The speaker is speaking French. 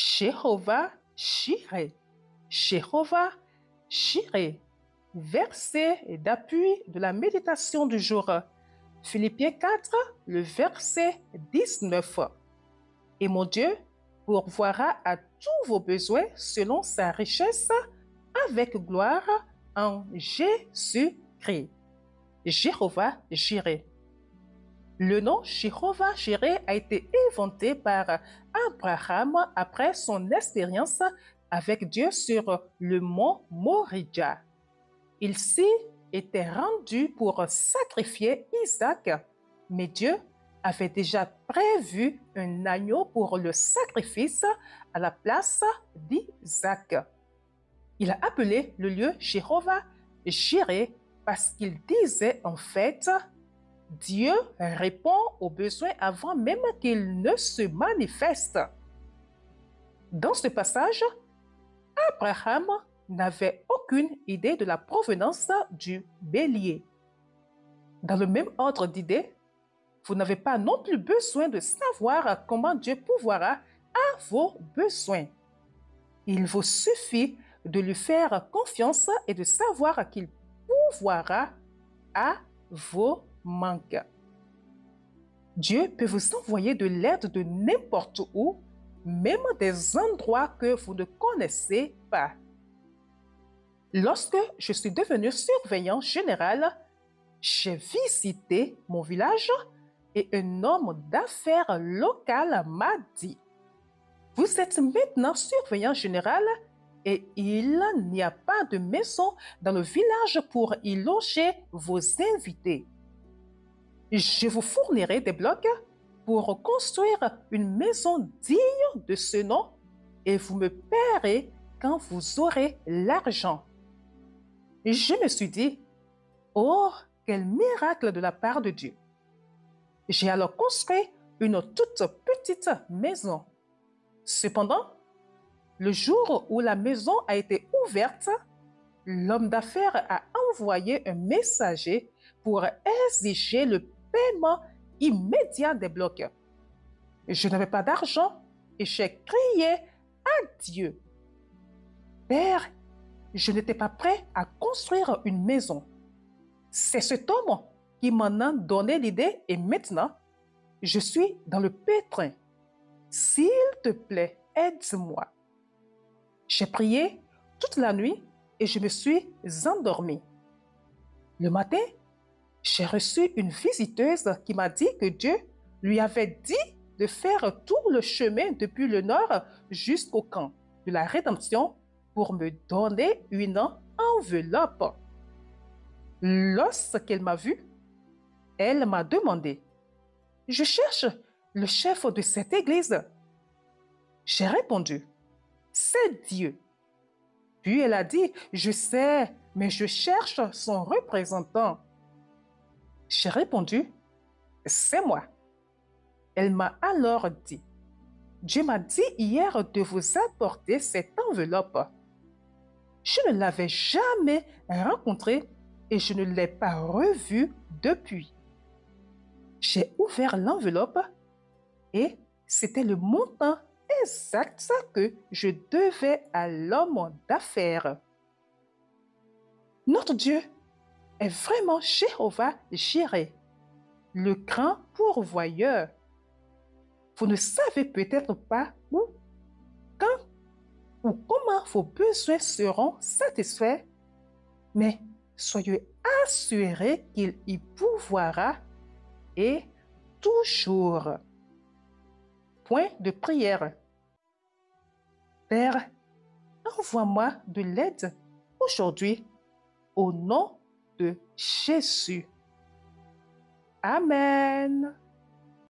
Jéhovah Jireh. Jéhovah Jireh. Verset d'appui de la méditation du jour. Philippiens 4, le verset 19. Et mon Dieu pourvoira à tous vos besoins selon sa richesse avec gloire en Jésus-Christ. Jéhovah Jireh. Le nom Jéhovah Jireh a été inventé par Abraham après son expérience avec Dieu sur le mont Moriah. Il s'y était rendu pour sacrifier Isaac, mais Dieu avait déjà prévu un agneau pour le sacrifice à la place d'Isaac. Il a appelé le lieu Jéhovah Jireh parce qu'il disait en fait, Dieu répond aux besoins avant même qu'il ne se manifeste. Dans ce passage, Abraham n'avait aucune idée de la provenance du bélier. Dans le même ordre d'idées, vous n'avez pas non plus besoin de savoir comment Dieu pourvoira à vos besoins. Il vous suffit de lui faire confiance et de savoir qu'il pourvoira à vos manques. Dieu peut vous envoyer de l'aide de n'importe où, même des endroits que vous ne connaissez pas. Lorsque je suis devenu surveillant général, j'ai visité mon village et un homme d'affaires local m'a dit « Vous êtes maintenant surveillant général et il n'y a pas de maison dans le village pour y loger vos invités. Je vous fournirai des blocs pour construire une maison digne de ce nom et vous me paierez quand vous aurez l'argent. » Je me suis dit, oh, quel miracle de la part de Dieu. J'ai alors construit une toute petite maison. Cependant, le jour où la maison a été ouverte, l'homme d'affaires a envoyé un messager pour exiger le paiement immédiat des blocs. Je n'avais pas d'argent et j'ai crié à Dieu. Père, je n'étais pas prêt à construire une maison. C'est cet homme qui m'en a donné l'idée et maintenant, je suis dans le pétrin. S'il te plaît, aide-moi. J'ai prié toute la nuit et je me suis endormi. Le matin, j'ai reçu une visiteuse qui m'a dit que Dieu lui avait dit de faire tout le chemin depuis le nord jusqu'au camp de la rédemption pour me donner une enveloppe. Lorsqu'elle m'a vu, elle m'a demandé « Je cherche le chef de cette église. » J'ai répondu « C'est Dieu. » Puis elle a dit « Je sais, mais je cherche son représentant. » J'ai répondu « C'est moi. » Elle m'a alors dit « Dieu m'a dit hier de vous apporter cette enveloppe. » Je ne l'avais jamais rencontré et je ne l'ai pas revu depuis. J'ai ouvert l'enveloppe et c'était le montant exact que je devais à l'homme d'affaires. Notre Dieu est vraiment Jéhovah Jireh, le grand pourvoyeur. Vous ne savez peut-être pas où, quand ou comment vos besoins seront satisfaits, mais soyez assurés qu'il y pourvoira et toujours. Point de prière. Père, envoie-moi de l'aide aujourd'hui au nom de Jésus. Amen.